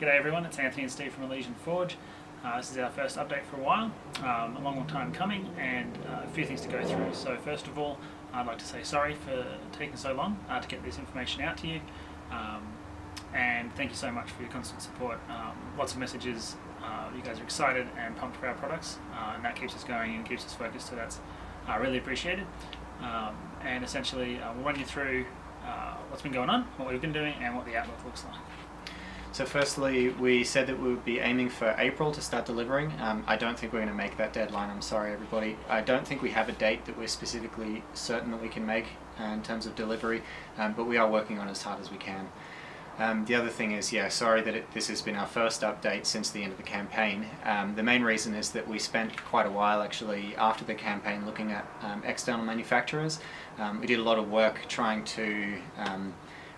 G'day everyone, it's Anthony and Steve from Elysian Forge. This is our first update for a while, a long time coming, and a few things to go through. So first of all, I'd like to say sorry for taking so long to get this information out to you, and thank you so much for your constant support. Lots of messages, you guys are excited and pumped for our products, and that keeps us going and keeps us focused, so that's really appreciated. And essentially we'll run you through what's been going on, what we've been doing, and what the outlook looks like. So firstly, we said that we would be aiming for April to start delivering. I don't think we're going to make that deadline, I'm sorry everybody. I don't think we have a date that we're specifically certain that we can make in terms of delivery, but we are working on it as hard as we can. The other thing is, sorry that this has been our first update since the end of the campaign. The main reason is that we spent quite a while actually after the campaign looking at external manufacturers. We did a lot of work trying to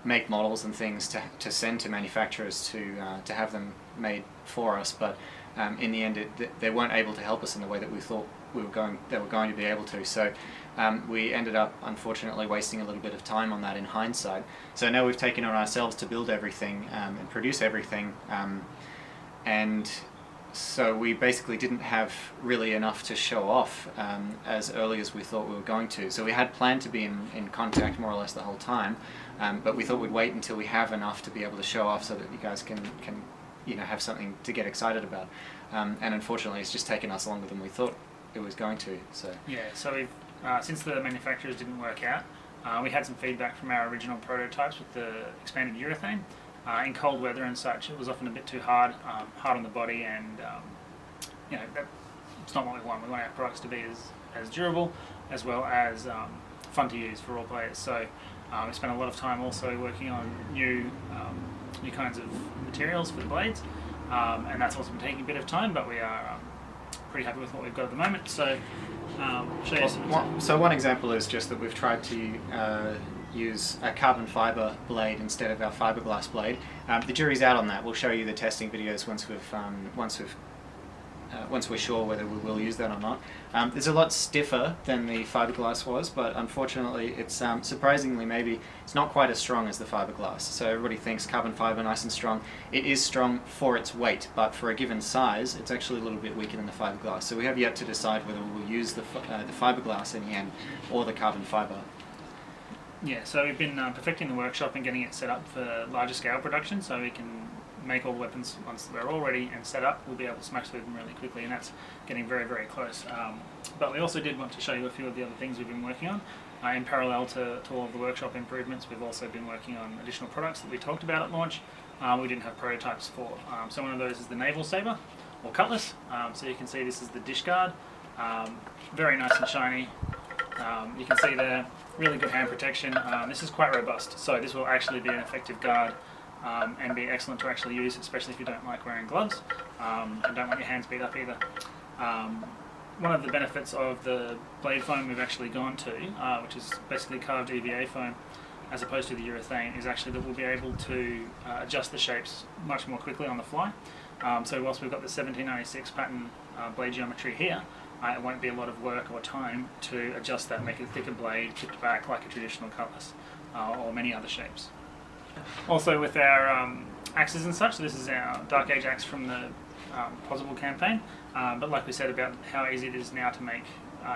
make models and things to send to manufacturers to have them made for us, but in the end they weren't able to help us in the way that we thought they were going to be able to. So we ended up unfortunately wasting a little bit of time on that in hindsight. So now we've taken on ourselves to build everything and produce everything, and so we basically didn't have really enough to show off as early as we thought we were going to. So we had planned to be in contact more or less the whole time, but we thought we'd wait until we have enough to be able to show off so that you guys can have something to get excited about. And unfortunately it's just taken us longer than we thought it was going to. So we've since the manufacturers didn't work out, we had some feedback from our original prototypes with the expanded urethane. In cold weather and such, it was often a bit too hard on the body, and it's not what we want. We want our products to be as durable as well as fun to use for all players. So we spent a lot of time also working on new kinds of materials for the blades, and that's also been taking a bit of time, but we are pretty happy with what we've got at the moment. So show you some. So one example is just that we've tried to use a carbon fiber blade instead of our fiberglass blade. The jury's out on that. We'll show you the testing videos once we're sure whether we will use that or not. It's a lot stiffer than the fiberglass was, but unfortunately it's surprisingly maybe it's not quite as strong as the fiberglass. So everybody thinks carbon fiber nice and strong. It is strong for its weight, but for a given size it's actually a little bit weaker than the fiberglass. So we have yet to decide whether we'll use the fiberglass in the end or the carbon fiber. Yeah, so we've been perfecting the workshop and getting it set up for larger scale production, so we can make all the weapons once they're all ready and set up. We'll be able to smash through them really quickly, and that's getting very, very close. But we also did want to show you a few of the other things we've been working on. In parallel to all of the workshop improvements, we've also been working on additional products that we talked about at launch. We didn't have prototypes for. So one of those is the naval saber, or cutlass. So you can see this is the dish guard. Very nice and shiny. You can see there, really good hand protection. This is quite robust, so this will actually be an effective guard and be excellent to actually use, especially if you don't like wearing gloves and don't want your hands beat up either. One of the benefits of the blade foam we've actually gone to, which is basically carved EVA foam as opposed to the urethane, is actually that we'll be able to adjust the shapes much more quickly on the fly. So whilst we've got the 1796 pattern blade geometry here, it won't be a lot of work or time to adjust that, make it a thicker blade, tipped back like a traditional cutlass, or many other shapes. Also with our axes and such, so this is our Dark Age axe from the Possible campaign, but like we said about how easy it is now to make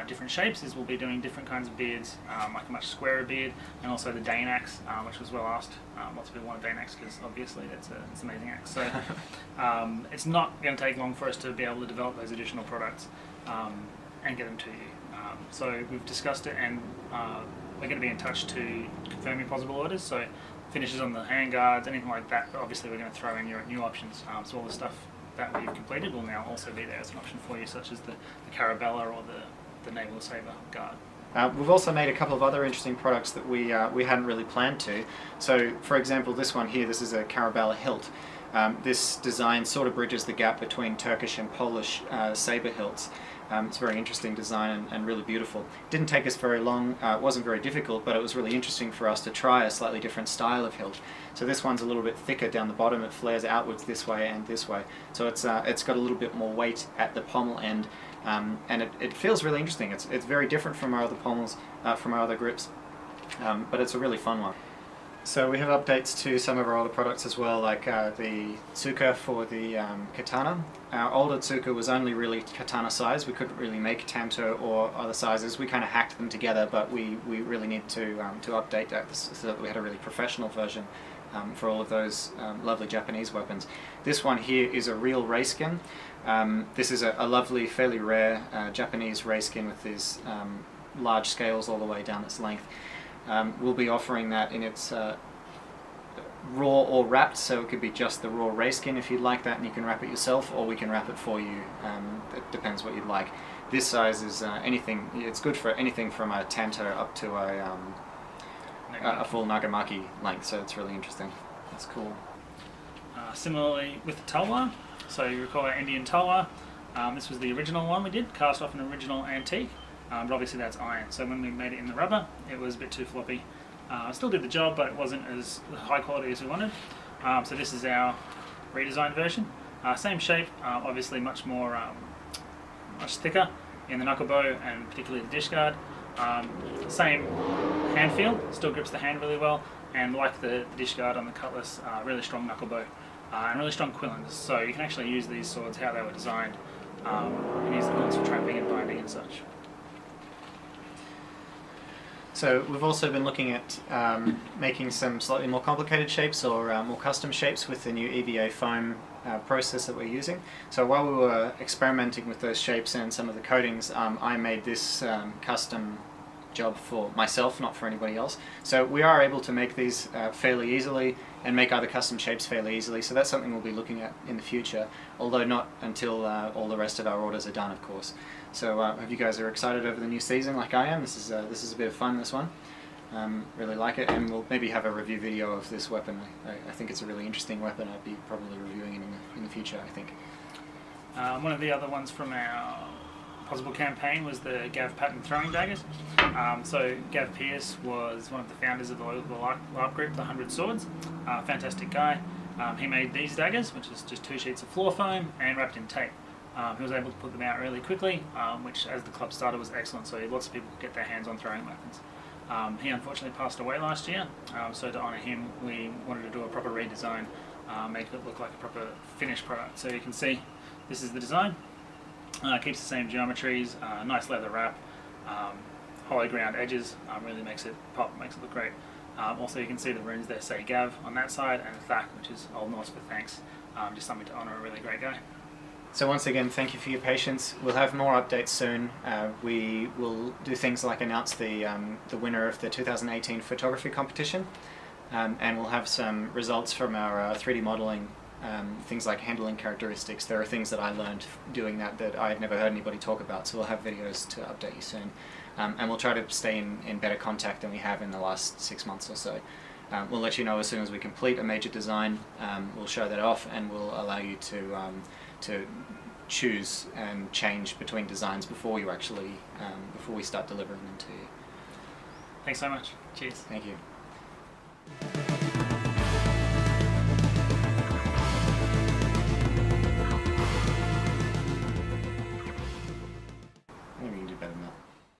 different shapes, is we'll be doing different kinds of beards, like a much squarer beard, and also the Dane axe, which was well asked. Lots of people want a Dane axe because obviously it's an amazing axe. So it's not going to take long for us to be able to develop those additional products and get them to you. So we've discussed it, and we're going to be in touch to confirm your possible orders. So finishes on the hand guards, anything like that, but obviously we're going to throw in your new options. So all the stuff that we've completed will now also be there as an option for you, such as the Carabella or the naval saber guard. We've also made a couple of other interesting products that we hadn't really planned to. So for example, this one here, this is a Carabella hilt. This design sort of bridges the gap between Turkish and Polish saber hilts. It's a very interesting design and really beautiful. Didn't take us very long, it wasn't very difficult, but it was really interesting for us to try a slightly different style of hilt. So this one's a little bit thicker down the bottom, it flares outwards this way and this way. So it's got a little bit more weight at the pommel end, and it feels really interesting. It's very different from our other pommels, from our other grips, but it's a really fun one. So we have updates to some of our older products as well, like the tsuka for the katana. Our older tsuka was only really katana size. We couldn't really make tanto or other sizes. We kind of hacked them together, but we really need to update that so that we had a really professional version for all of those lovely Japanese weapons. This one here is a real ray skin. This is a lovely, fairly rare Japanese ray skin with these large scales all the way down its length. We'll be offering that in its raw or wrapped, so it could be just the raw ray skin if you'd like that, and you can wrap it yourself, or we can wrap it for you. It depends what you'd like. This size is anything. It's good for anything from a tanto up to a full nagamaki length, so it's really interesting. That's cool. Similarly with the tulwar, so you recall our Indian tulwar. This was the original one we did, cast off an original antique. But obviously that's iron, so when we made it in the rubber it was a bit too floppy. Still did the job, but it wasn't as high quality as we wanted. So this is our redesigned version. Same shape, obviously much thicker in the knuckle bow and particularly the dish guard. Same hand feel, still grips the hand really well, and like the dish guard on the cutlass, really strong knuckle bow and really strong quillins. So you can actually use these swords how they were designed and use the quillins for trapping and binding and such. So we've also been looking at making some slightly more complicated shapes or more custom shapes with the new EVA foam process that we're using. So while we were experimenting with those shapes and some of the coatings, I made this custom job for myself, not for anybody else. So we are able to make these fairly easily and make other custom shapes fairly easily, so that's something we'll be looking at in the future, although not until all the rest of our orders are done, of course. So I hope you guys are excited over the new season like I am. This is a bit of fun, this one. Really like it, and we'll maybe have a review video of this weapon. I think it's a really interesting weapon. I'd be probably reviewing it in the future, I think. One of the other ones from our possible campaign was the Gav Patton throwing daggers. So Gav Pearce was one of the founders of the LARP group, the 100 Swords. Fantastic guy. He made these daggers, which is just 2 sheets of floor foam and wrapped in tape. He was able to put them out really quickly, which as the club started was excellent, so lots of people could get their hands on throwing weapons. He unfortunately passed away last year, so to honour him we wanted to do a proper redesign, make it look like a proper finished product. So you can see this is the design. Keeps the same geometries, nice leather wrap, hollow ground edges, really makes it pop, makes it look great. Also you can see the runes there say Gav on that side, and Thak, which is Old Norse for thanks, just something to honour a really great guy. So once again, thank you for your patience. We'll have more updates soon. We will do things like announce the winner of the 2018 photography competition, and we'll have some results from our 3D modelling, things like handling characteristics. There are things that I learned doing that I had never heard anybody talk about, so we'll have videos to update you soon. And we'll try to stay in better contact than we have in the last 6 months or so. We'll let you know as soon as we complete a major design. We'll show that off, and we'll allow you to choose and change between designs before you actually before we start delivering them to you. Thanks so much. Cheers. Thank you.